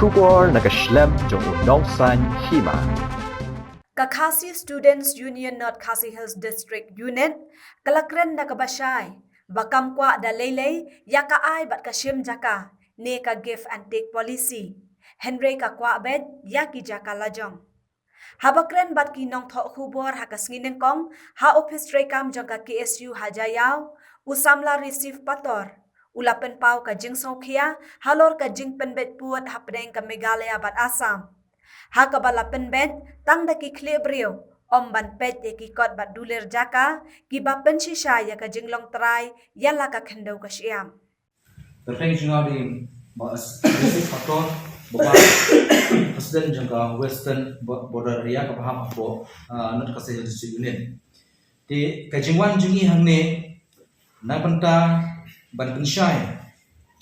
Kubor nakaslem jong unongsan hima. Kakasi Students Union North Khasi Hills District Unit kalakren nakabashay bakam kwa da lele yaka ai bat kashim jaka ne ka give and take policy Henry ka kwa bed yaki jaka lajong habakren bat kinong tho khubor hakasnginen kong ha office rekam jong ka KSU hajayaw usamla receive pator ulapen pau ka jing sokhia halor ka jing penbet puat hapdeng ka Meghalaya bat Assam hakabala penbet tang da ki klebrio om ban pet e ki kot bat duler jaka ki ba penshisha ya ka jinglong trai yala ka khendau ka siam Terkait dengan di basic faktor bahwa presiden jangka western border area kepaham apa North Khasi Hills District Unit di kajingwan jungi hangne na penta ban pensyai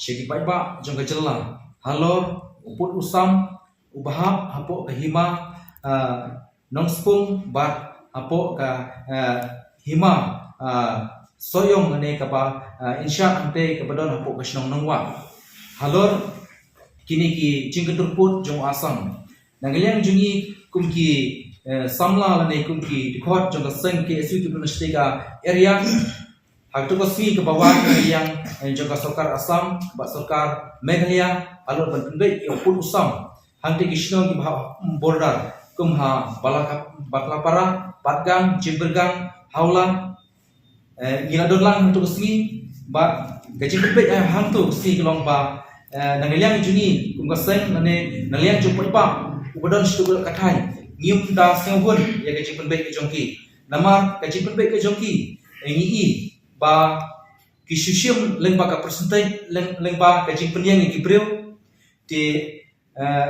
syeki baiba jangka jela halor uput usam ubahap hapo kahima nongspung bat hapo ka hima soyong ane kapa insya ante kabadon hapo kasnong nongwa halor kini ki jingketurput jong asam nangyang jungi kumki samla lane kumki dikot jong kaseng KSU University ka area haktu kaswi ke bawah yang jong sokar asam ba sokar Meghalaya alor penbei uput usam hangte kisno ki border kumha baklapara patgang jimbergang haulan giladon lang untuk kesini ba gaji pebet hantu si kelong ba nangyang juni kum kaseng nane naliang jumpa pa ubadon situ kathai ngium da sengun ya gaji pebet ke jongki nama gaji pebet ke jongki ngi ba kisusium leng ba ka percentage leng ba gaji penyang ki breu di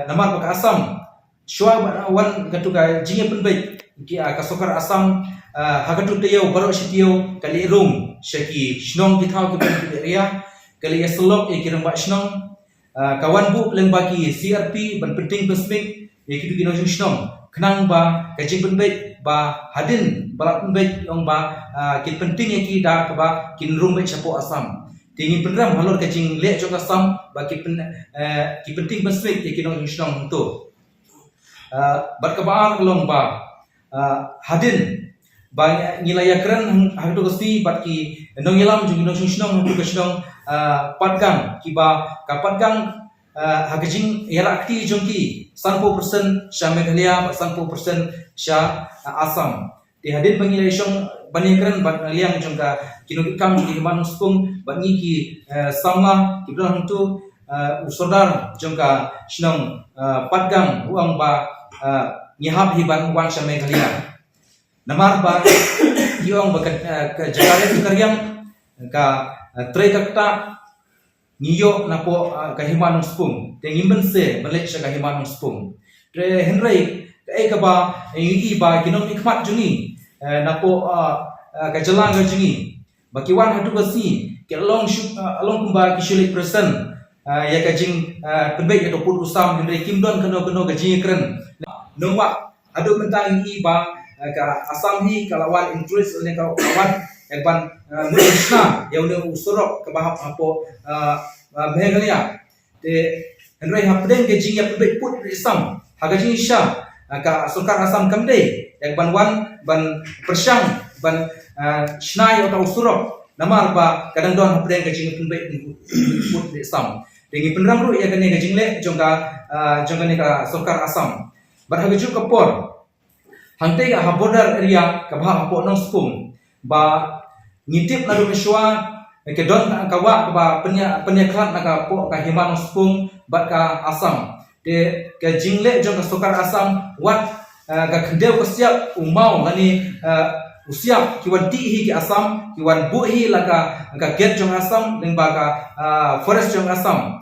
nama ba asam shwa wan gatu ka jinge pebet ki ka sokar asam hagatu teyau barok sitio kali room syaki shnong kitau ke area kali eslok e kirang ba shnong kawan bu leng bagi CRP ban penting pesmik e kidu kino shnong kenang ba kajing penbet ba hadin balak penbet ong ba kit penting e ki da ba kin room be chapo asam tingin program halor kajing le jok asam ba ki penting pesmik e kino shnong tu bat kabar long ba hadin ba ngilaya keren hangtu kesti bat ki nongilam jungi nong shnong hangtu kashnong patgang kiba kapatgang hagajing yara akti jongki 100% sya Meghalaya 100% sya Assam di hadin bangilaya syong bani keren bat liang jongka kinukam ki manung spung bangi ki sama ki blang hangtu usodar jongka shnong patgang uang ba ngihab hiban uang sya Meghalaya namar ba yung bakat jagare karyang ka tray kakta niyo na po kahimanong spung tengimben se balik siya kahimanong spung tre Henry ka ba yung ba kinong ikmat juni na po kajalang ga juni bakiwan hatu basi kelong along kumba kisulik person ya kajing penbek atau pun usam Henry kimdon keno gajing keren nongwa adu mentang ba ka asam hi kalawan interest oleh kawan ekban Malaysia yang udah usurok ke bahap apo Meghalaya de Henry hapdeng ke jingya pebet put isam hagajing sya ka sukar asam kamde ekban wan ban persyang ban snai atau usurok namar ba kadang don hapdeng ke jingya pebet put isam dengi penram ru ya kene ke jingle jongka ne ka sukar asam bar hagaju kapor hante ha border area ka bha po nong spung ba ngitip na rumishwa ke don kawa ba penya klat na ka po ka himan spung ba ka asam de ke jingle jong ka sokar asam wat ka khendeu ka siap umau ngani usiap kiwan ti hi ki asam kiwan bu hi la ka get jong asam deng ba ka forest jong asam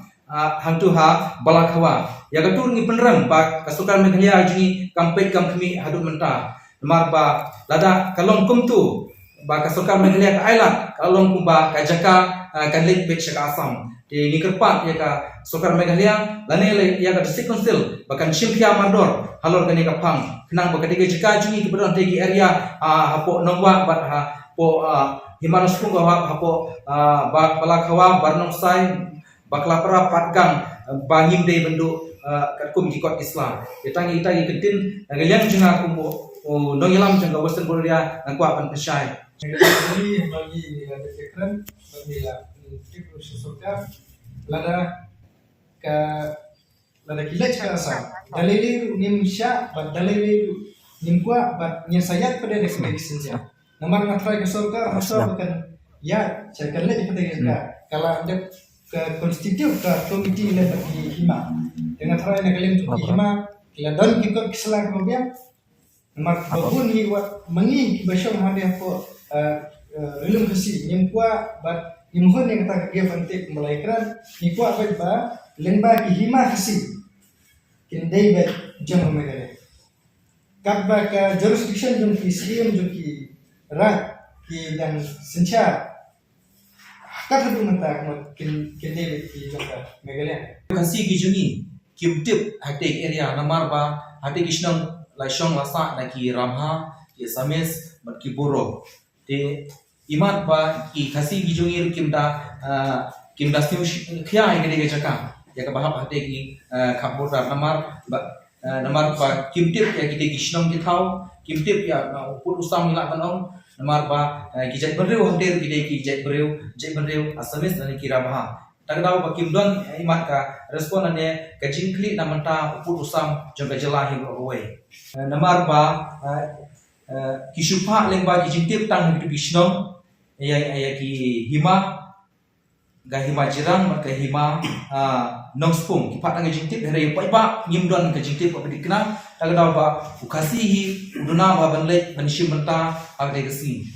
hangtu ha balakhawa ya gatur ni penrang ba kasukar Meghalaya jini kampek kamkmi hadu menta mar ba lada kalong kumtu ba kasukar Meghalaya ka ailat kalong kumba ka jaka kanlik pek syaka asam di ngikerpat ya ka sukar Meghalaya lane ya ka district council bakan simpia mandor halor gani ka pang kenang ba ketiga jaka jini ki bedon tegi area hapo nongwa ba po himanus pung hapo ba balakhawa barnong sai baklapara patgang bangim de bendu kat kum ikut Islam kita kentin yang jenga kum nong yalam jengka western border yang kuat pan pesai Jadi bagi ada fikiran bagi fikir sesuatu lada kilat kerasa dalil ni misya bad dalil ni kuat bad ni sayat pada definisi saja. Nampak ngatrai ke surga asal bukan ya cakap lagi kita kalau ada ke konstitut ke komiti le bagi hima dengan try nak kalian untuk hima kila don kikot keselang kemudian mak babun ni wat mengi basyon hande apa relum kesi nyempua bat imhon yang tak ge fantik melaikan ni kuat ba lemba ki hima kesi kindai ba jam megale kabba ka jurisdiction jum ki siem jum ki rat ki dan sencha kata tu mentah kindai ki jum ka megale kasi gijuni kimtip hate area namar ba hate kishnang laishong lasa na ki ramha ki sames mat ki boro te imat ba ki khasi gijungir kimda stiu khya ingre ge jaka ya ka bahap hate ki khapota namar ba kimtip ya ki kishnong ki thau kimtip ya upur usam ila banong namar ba ki jai bereu honder ki jai bereu asames na ki ramha tagdaw ba kimdon imat ka respon ane ka jingkli namanta upur usam jong ka jelahi rowe namar ba kisupha lengba ki jingtip tang hidu bishnong ya ki hima ga hima jirang mat ka hima nongspung ki patang jingtip here pai ba ngimdon ka jingtip ba dikna tagdaw ba ukasi hi uduna ba banle banshim menta agde gasi